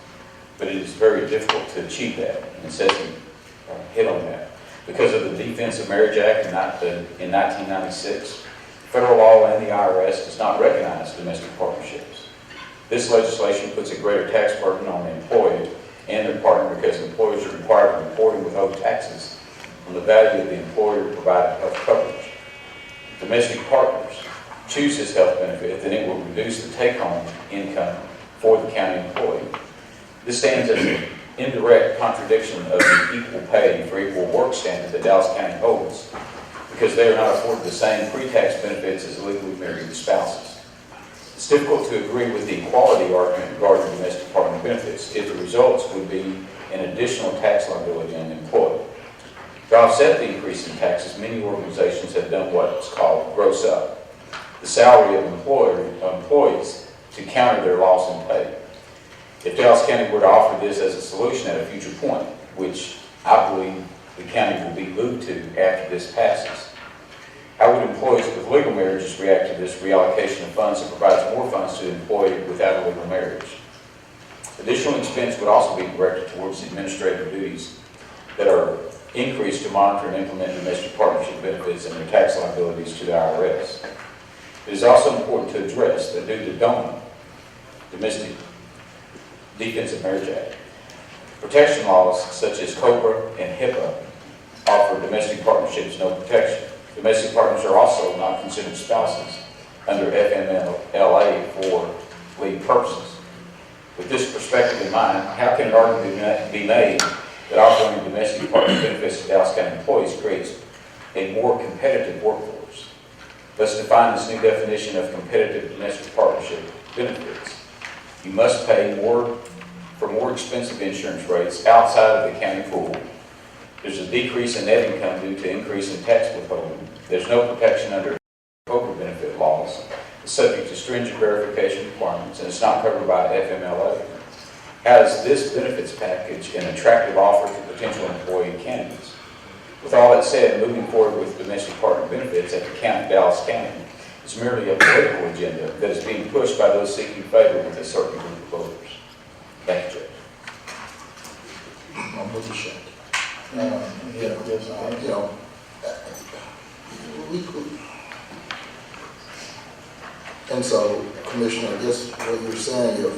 but it is very difficult to achieve that, and Cecily hit on that. Because of the Defense of Marriage Act in 1996, federal law and the IRS does not recognize domestic partnerships. This legislation puts a greater tax burden on the employee and their partner because employers are required to report and withhold taxes on the value of the employer-provided health coverage. If domestic partners choose this health benefit, then it will reduce the take-home income for the county employee. This stands as an indirect contradiction of the equal pay for equal work standard that Dallas County holds, because they are not afforded the same pre-tax benefits as legally married spouses. It's difficult to agree with the equality argument regarding domestic partner benefits if the results would be an additional tax liability on the employee. To offset the increase in taxes, many organizations have done what's called gross up, the salary of employees to counter their loss in pay. If Dallas County were to offer this as a solution at a future point, which I believe the county will be moved to after this passes, how would employees with legal marriages react to this reallocation of funds that provides more funds to the employee without a legal marriage? Additional expense would also be directed towards administrative duties that are increased to monitor and implement domestic partnership benefits and their tax liabilities to the IRS. It is also important to address that due to DOMA, Domestic Defense of Marriage Act, protection laws such as COBRA and HIPAA offer domestic partnerships no protection. Domestic partners are also not considered spouses under FMLA for legal purposes. With this perspective in mind, how can an argument be made that offering domestic partner benefits to Dallas County employees creates a more competitive workforce? Let's define this new definition of competitive domestic partnership benefits. You must pay more for more expensive insurance rates outside of the county pool. There's a decrease in net income due to increase in tax withholding. There's no protection under COBRA benefit laws. It's subject to stringent verification requirements, and it's not covered by FMLA. How is this benefits package an attractive offer to potential employee candidates? With all that said, moving forward with domestic partner benefits at the county, Dallas County, is merely a political agenda that is being pushed by those seeking favor with a certain group of voters. Thank you, Judge. I'm with you, Shaq. And so, Commissioner, I guess what you're saying, if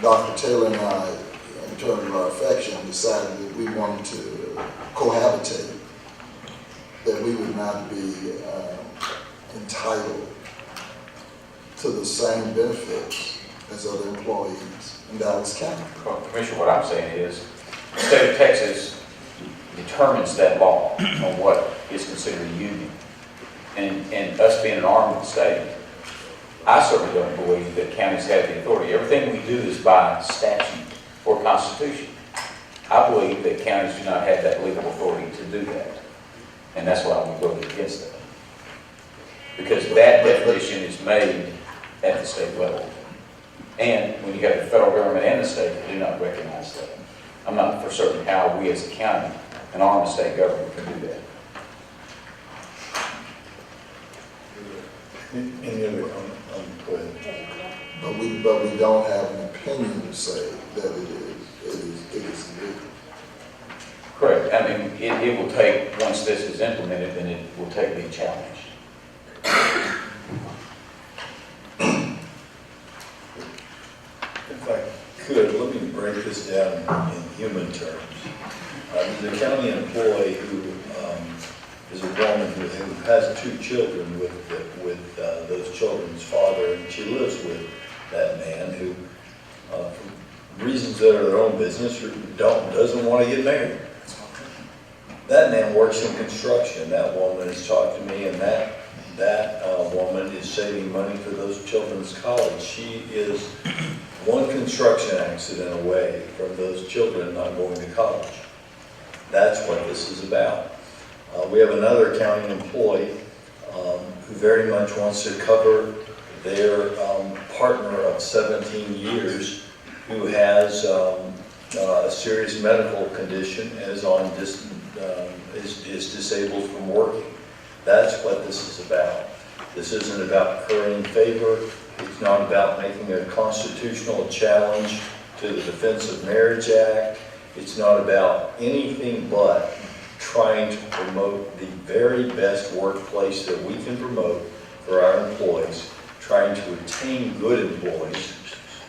Dr. Taylor and I, in terms of our affection, decided that we wanted to cohabitate, that we would not be entitled to the same benefits as other employees in Dallas County. Well, Commissioner, what I'm saying is, the state of Texas determines that law on what is considered a union. And us being an arm of the state, I certainly don't believe that counties have the authority. Everything we do is by statute or constitution. I believe that counties do not have that legal authority to do that. And that's why we voted against that. Because that definition is made at the state level. And when you have the federal government and the state that do not recognize that. I'm not for certain how we as a county, an arm of state government, can do that. Any other comment? Go ahead. But we don't have an opinion to say that it is legal. Correct. I mean, it will take, once this is implemented, then it will take the challenge. If I could, let me break this down in human terms. There's a county employee who is a woman who has 2 children with those children's father, and she lives with that man who, for reasons that are their own business, doesn't want to get married. That man works in construction. That woman has talked to me, and that woman is saving money for those children's college. She is one construction accident away from those children not going to college. That's what this is about. We have another county employee who very much wants to cover their partner of 17 years who has a serious medical condition and is disabled from working. That's what this is about. This isn't about currying favor. It's not about making a constitutional challenge to the Defense of Marriage Act. It's not about anything but trying to promote the very best workplace that we can promote for our employees, trying to retain good employees,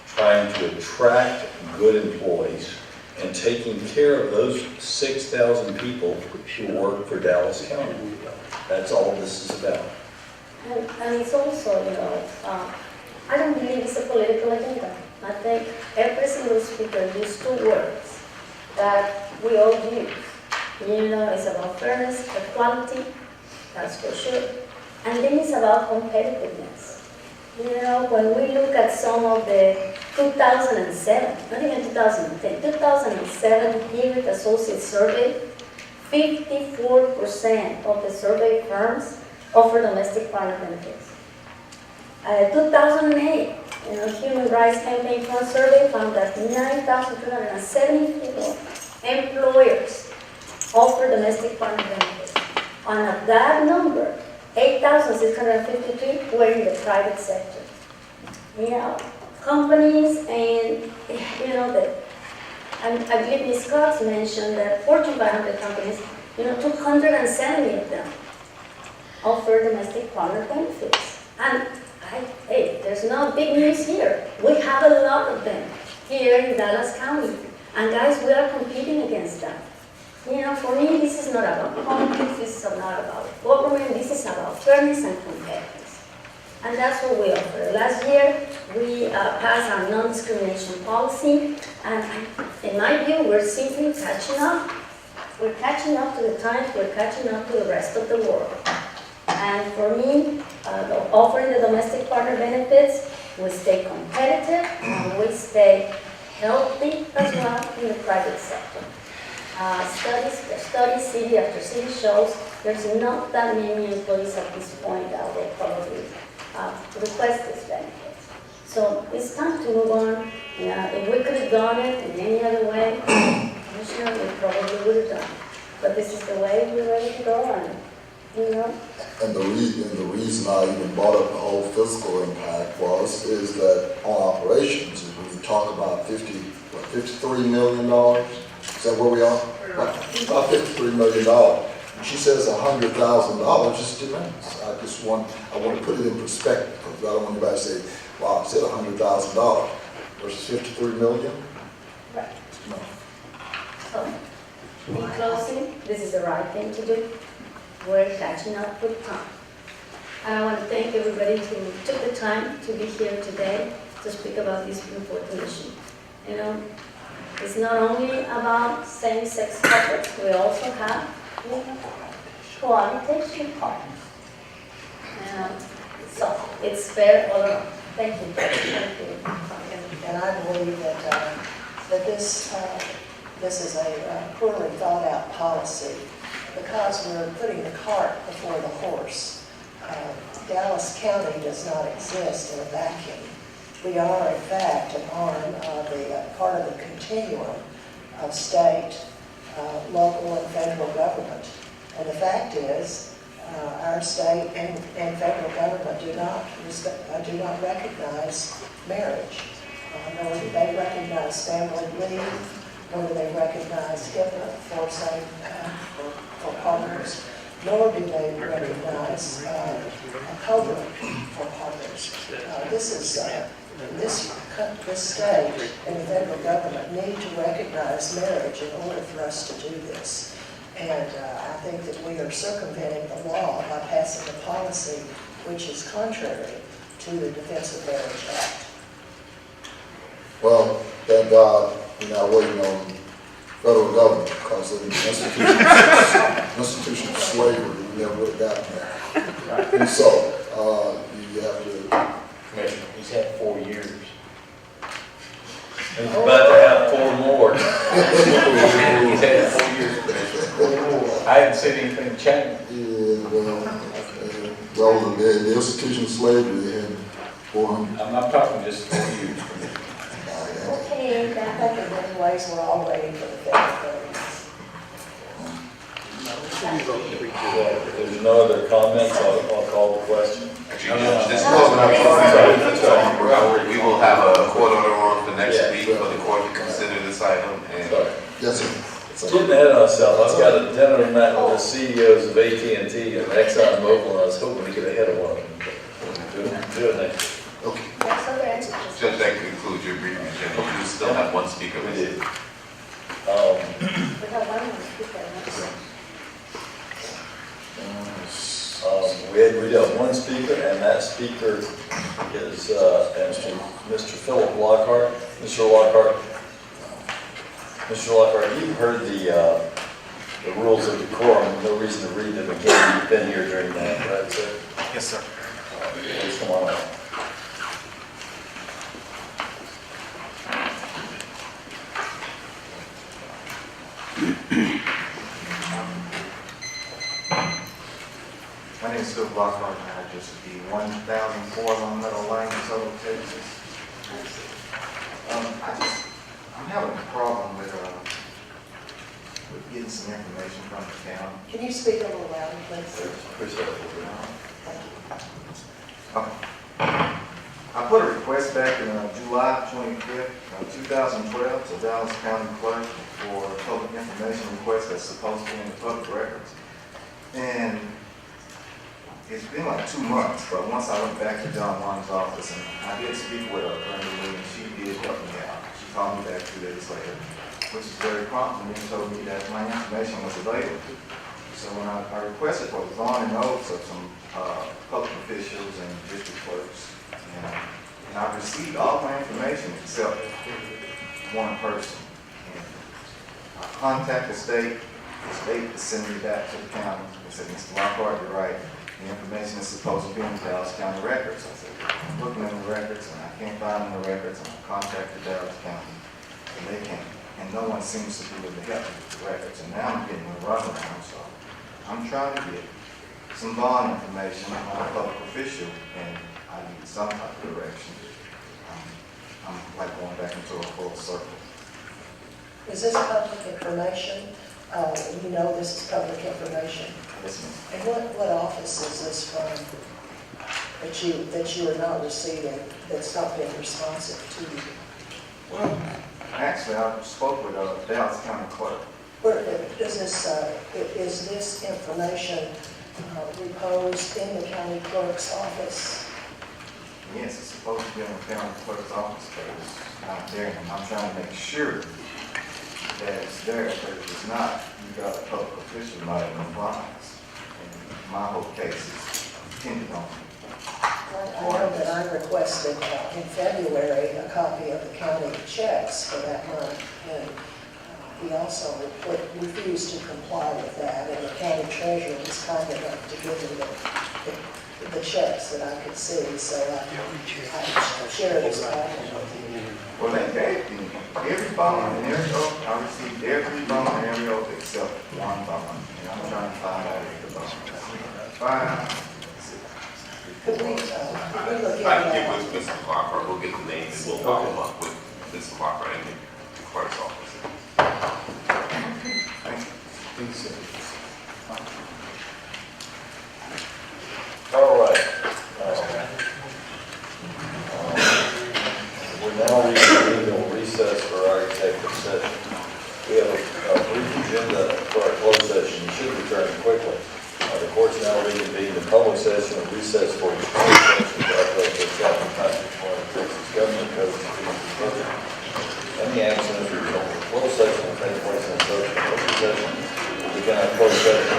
trying to attract good employees, and taking care of those 6,000 people who work for Dallas County. That's all this is about. And it's also, I don't believe it's a political agenda. I think every single speaker used two words that we all use. It's about fairness, equality, that's for sure. And then it's about competitiveness. When we look at some of the 2007, not even 2010, 2007 Hewitt Associates survey, 54% of the survey firms offer domestic partner benefits. 2008, Human Rights Campaign Fund survey found that 9,274 employers offer domestic partner benefits. And of that number, 8,653 were in the private sector. Companies and, I believe Ms. Cox mentioned that Fortune 500 companies, 270 of them offer domestic partner benefits. And hey, there's no big news here. We have a lot of them here in Dallas County. And guys, we are competing against them. For me, this is not about politics, this is not about government, this is about fairness and competitiveness. And that's what we offer. Last year, we passed our non-discrimination policy, and in my view, we're simply catching up. We're catching up to the times, we're catching up to the rest of the world. And for me, offering the domestic partner benefits, we stay competitive, and we stay healthy as well in the private sector. Studies, city after city shows there's not that many employees at this point that will probably request these benefits. So it's time to move on. If we could have done it in any other way, Commissioner, we probably would have done it. But this is the way we're ready to go on. And the reason I even brought up the whole fiscal impact is that on operations, when you talk about $53 million, is that where we are? About $53 million. She says $100,000 is tremendous. I want to put it in perspective, because I don't want anybody to say, wow, I said $100,000 versus $53 million. Right. No. So, in closing, this is the right thing to do. We're catching up with time. And I want to thank everybody who took the time to be here today to speak about this important issue. It's not only about same-sex couples, we also have cohabitation partners. So it's fair all around. Thank you. Thank you. And I believe that this is a poorly thought out policy, because we're putting the cart before the horse. Dallas County does not exist in a vacuum. We are, in fact, an arm of part of the continuum of state, local, and federal government. And the fact is, our state and federal government do not recognize marriage, nor do they recognize family leave, nor do they recognize HIPAA for partners, nor do they recognize COBRA for partners. This state and the federal government need to recognize marriage in order for us to do this. And I think that we are circumventing the law by passing a policy which is contrary to the Defense of Marriage Act. Well, thank God we're not waiting on federal government, because of the institution of slavery, we never would have gotten there. And so, you have to... Commissioner, he's had 4 years. He's about to have 4 more. He's had 4 years, Commissioner. I haven't seen anything change. Yeah, well, the institution of slavery, they had 400. I'm talking just 4 years. Okay, I think in many ways we're all waiting for the federal government. If there's no other comments, I'll call the question. Actually, this is that's right. We will have a court order on for next week for the court to consider this item. And yes, sir. Getting ahead of myself, I've got a dinner tonight with the CEOs of AT&T and ExxonMobil, and I was hoping to get ahead of one of them. Do it next. Okay. Judge, that concludes your briefing agenda. You still have one speaker. We do. We have one more speaker. We have one speaker, and that speaker is Mr. Philip Lockhart. Mr. Lockhart, you've heard the rules of decorum. No reason to read them again. You've been here during that, right, sir? Yes, sir. Please come on up. My name is Phil Lockhart, and I just be 1004 Long Meadow Lane, Southern Texas. I'm having a problem with getting some information from the county. Can you speak a little louder, please? Appreciate it. Okay. I put a request back in July 25th, 2012 to Dallas County Clerk for a public information request that's supposed to be in the public records. And it's been like 2 months, but once I went back to John Long's office and I did speak with her, and she did help me out. She called me back 2 days later, which is very prompt, and told me that my information was available. So when I requested for the drawing notes of some public officials and district clerks, and I received all my information except one person. And I contacted the state is sending me back to the county. They said, Mr. Lockhart, you're right. The information is supposed to be in the Dallas County records. I said, I'm looking in the records and I can't find in the records, and I contacted Dallas County and they can't. And no one seems to be able to help me with the records. And now I'm getting a runaround, so I'm trying to get some bond information on a public official, and I need some type of direction. I'm like going back into a full circle. Is this public information? You know this is public information. Yes, ma'am. And what office is this from that you are not receiving, that's not being responsive to you? Well, actually, I spoke with Dallas County Clerk. Where is this information reposed in the county clerk's office? Yes, it's supposed to be in the county clerk's office, but it's not there. And I'm trying to make sure that it's there, but if it's not, you got a public official not in compliance. And my whole case is pending on it. I know that I requested in February a copy of the county checks for that month, and he also refused to comply with that, and the county treasurer was kind enough to give me the checks that I could see, so I shared his copy with you. Well, they gave me every bond and every oath. I received every bond and every oath except one bond, and I'm trying to find out if the bond is fine. Could we look at I can get with Mr. Lockhart, we'll get the names and we'll follow up with Mr. Lockhart and the clerk's office. All right. We're now reconvening on recess for our executive session. We have a brief agenda for our closed session. You should return quickly. The court's now reconvened in public session and recess for the closed session to update the chapter 91 of Texas Government Code of any action as a result of closed session will take place in a open session. We can have closed session